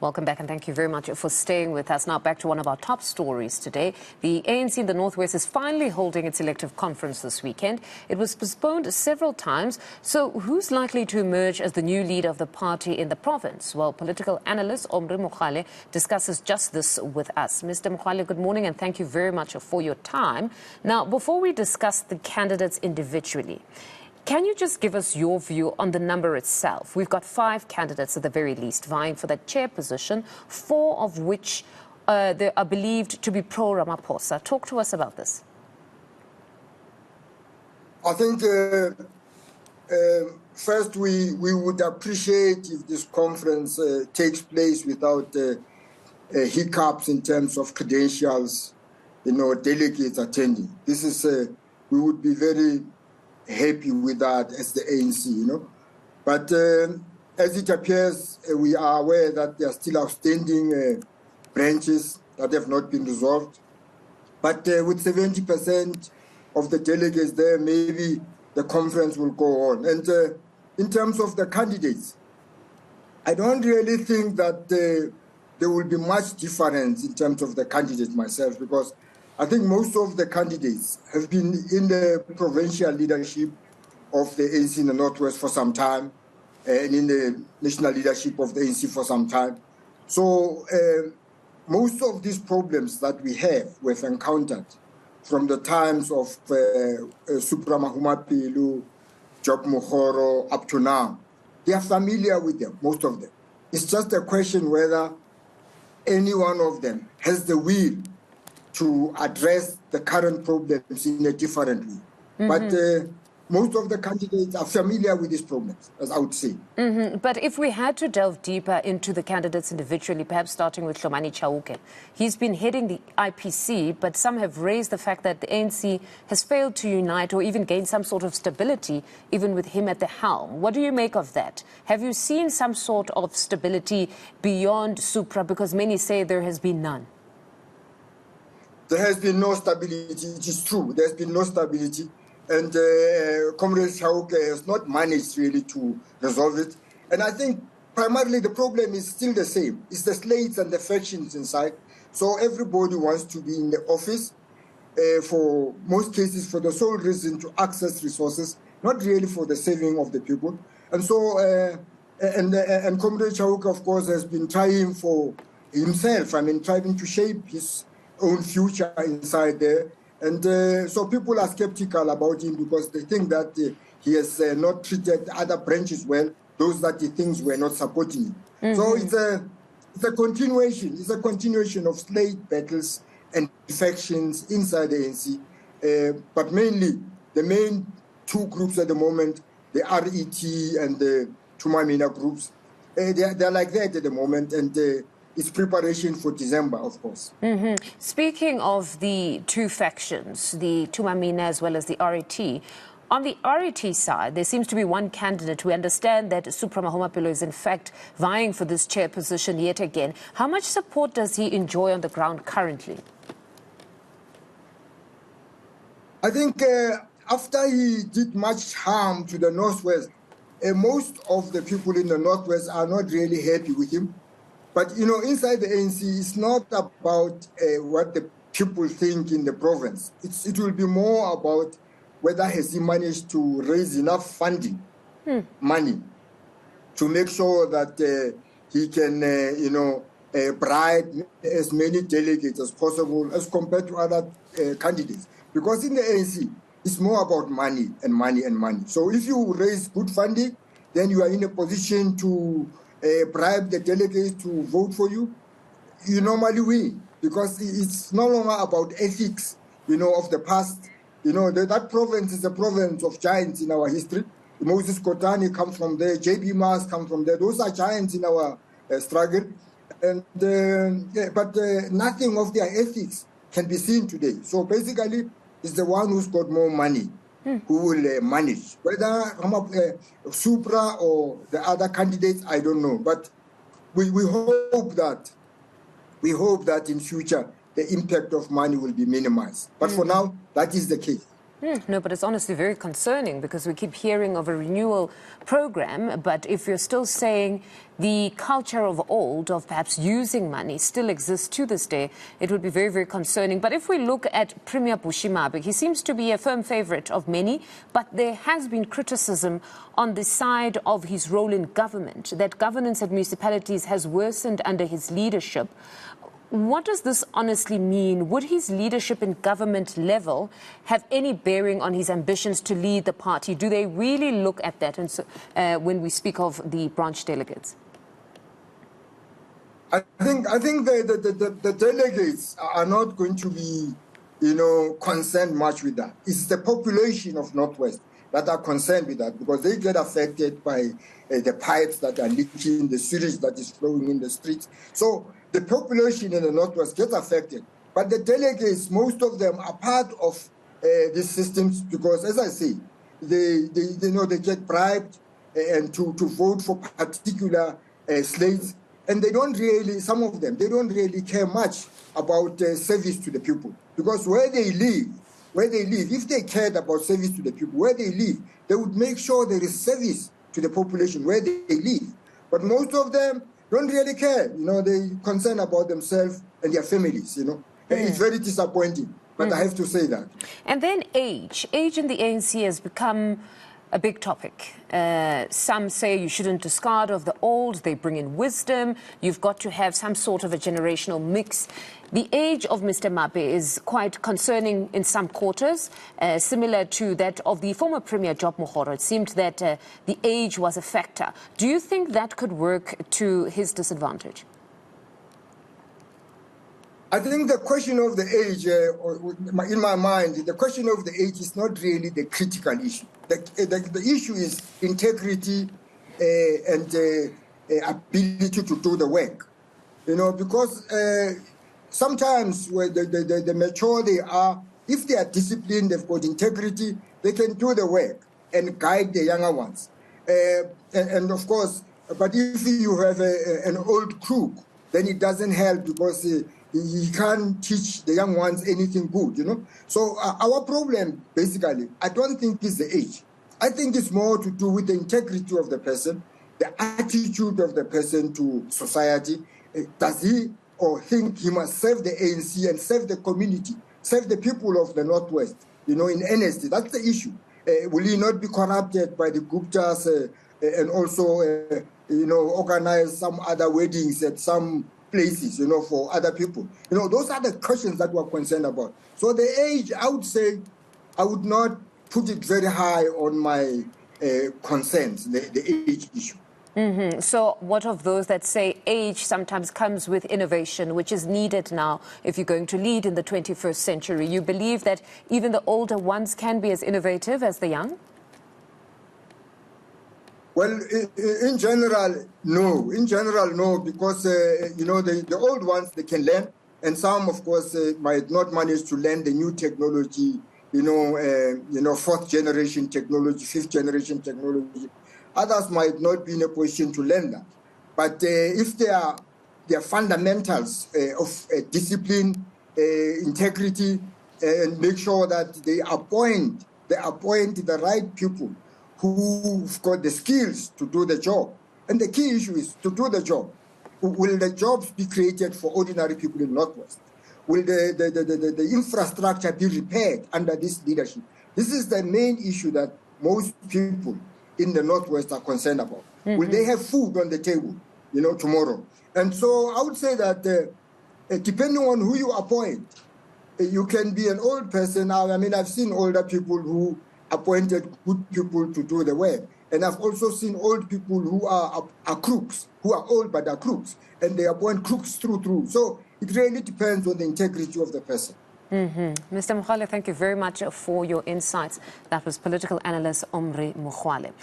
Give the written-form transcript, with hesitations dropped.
Welcome back and thank you very much for staying with us. Now back to one of our top stories today. The ANC in the North West is finally holding its elective conference this weekend. It was postponed several times. So who's likely to emerge as the new leader of the party in the province? Well, political analyst Omry Makgoale discusses just this with us. Mr. Makgoale, good morning and thank you very much for your time. Now, before we discuss the candidates individually, can you just give us your view on the number itself? We've got 5 candidates at the very least vying for that chair position, 4 of which they are believed to be pro-Ramaphosa. Talk to us about this. I think first we would appreciate if this conference takes place without hiccups in terms of credentials, delegates attending. This is, we would be very happy with that as the ANC, But as it appears, we are aware that there are still outstanding branches that have not been resolved. But with 70% of the delegates there, maybe the conference will go on. And in terms of the candidates, I don't really think that there will be much difference in terms of the candidates myself, because I think most of the candidates have been in the provincial leadership of the ANC in the North West for some time, and in the national leadership of the ANC for some time. So most of these problems that we've encountered from the times of Supra Mahumapelo, Job Mohoro, up to now, they are familiar with them, most of them. It's just a question whether any one of them has the will to address the current problems in a different way. But most of the candidates are familiar with these problems, as I would say. But if we had to delve deeper into the candidates individually, perhaps starting with Hlomani Chauke, he's been heading the IPC, but some have raised the fact that the ANC has failed to unite or even gain some sort of stability, even with him at the helm. What do you make of that? Have you seen some sort of stability beyond Supra? Because many say there has been none. There has been no stability. It is true. There has been no stability. And Comrade Chauke has not managed really to resolve it. And I think primarily the problem is still the same. It's the slates and the factions inside. So everybody wants to be in the office, for most cases for the sole reason to access resources, not really for the saving of the people. And so, and Comrade Chauke, of course, has been trying for himself, trying to shape his own future inside there. And so people are skeptical about him because they think that he has not treated other branches well, those that he thinks were not supporting him. So it's a continuation. It's a continuation of slate battles and factions inside the ANC. But mainly, the main 2 groups at the moment, the RET and the Tumamina groups, they're like that at the moment. And it's preparation for December, of course. Speaking of the 2 factions, the Tumamina as well as the RET, on the RET side, there seems to be one candidate. We understand that Supra Mahumapelo is in fact vying for this chair position yet again. How much support does he enjoy on the ground currently? I think after he did much harm to the Northwest, most of the people in the Northwest are not really happy with him. But, inside the ANC, it's not about what the people think in the province. It will be more about whether has he managed to raise enough funding, money, to make sure that he can, bribe as many delegates as possible as compared to other candidates. Because in the ANC, it's more about money and money and money. So if you raise good funding, then you are in a position to bribe the delegates to vote for you. You normally win because it's no longer about ethics, of the past. That province is a province of giants in our history. Moses Kotane comes from there. J.B. Mars comes from there. Those are giants in our struggle. And but nothing of their ethics can be seen today. So basically, it's the one who's got more money who will manage. Whether Supra or the other candidates, I don't know. But we hope that in future the impact of money will be minimized. But for now, that is the case. No, but it's honestly very concerning because we keep hearing of a renewal program. But if you're still saying the culture of old, of perhaps using money, still exists to this day, it would be very, very concerning. But if we look at Premier Bushimabe, he seems to be a firm favorite of many, but there has been criticism on the side of his role in government, that governance at municipalities has worsened under his leadership. What does this honestly mean? Would his leadership in government level have any bearing on his ambitions to lead the party? Do they really look at that and so, when we speak of the branch delegates? I think the delegates are not going to be, concerned much with that. It's the population of Northwest that are concerned with that because they get affected by the pipes that are leaking, the sewage that is flowing in the streets. So the population in the Northwest gets affected. But the delegates, most of them are part of these systems because, as I say, they get bribed and to vote for particular slates. And they don't really, some of them, they don't really care much about service to the people. Because where they live, if they cared about service to the people, where they live, they would make sure there is service to the population where they live. But most of them don't really care. They're concerned about themselves and their families, It's very disappointing, but I have to say that. And then age. Age in the ANC has become a big topic. Some say you shouldn't discard of the old, they bring in wisdom. You've got to have some sort of a generational mix. The age of Mr. Mape is quite concerning in some quarters, similar to that of the former Premier Job Mogoro. It seemed that the age was a factor. Do you think that could work to his disadvantage? I think the question of the age, in my mind, the question of the age is not really the critical issue. The issue is integrity and ability to do the work. Because sometimes when the mature they are, if they are disciplined, they've got integrity, they can do the work and guide the younger ones. And of course, but if you have an old crook, then it doesn't help because he can't teach the young ones anything good, So our problem, basically, I don't think is the age. I think it's more to do with the integrity of the person, the attitude of the person to society. Does he or think he must serve the ANC and serve the community, serve the people of the Northwest, in honesty? That's the issue. Will he not be corrupted by the Guptas and also, organize some other weddings at some places, for other people? Those are the questions that we're concerned about. So the age, I would say, I would not put it very high on my concerns, the age issue. So what of those that say age sometimes comes with innovation, which is needed now if you're going to lead in the 21st century? You believe that even the older ones can be as innovative as the young? Well, in general, no. In general, no, because, the old ones, they can learn. And some, of course, might not manage to learn the new technology, fourth generation technology, fifth generation technology. Others might not be in a position to learn that. But if their fundamentals of discipline, integrity, and make sure that they appoint the right people who've got the skills to do the job. And the key issue is to do the job. Will the jobs be created for ordinary people in Northwest? Will the infrastructure be repaired under this leadership? This is the main issue that most people in the Northwest are concerned about. Will they have food on the table, tomorrow? And so I would say that depending on who you appoint, you can be an old person. I've seen older people who appointed good people to do the work. And I've also seen old people who are crooks, who are old but are crooks, and they appoint crooks through. So it really depends on the integrity of the person. Mr. Makgoale, thank you very much for your insights. That was political analyst Omry Makgoale.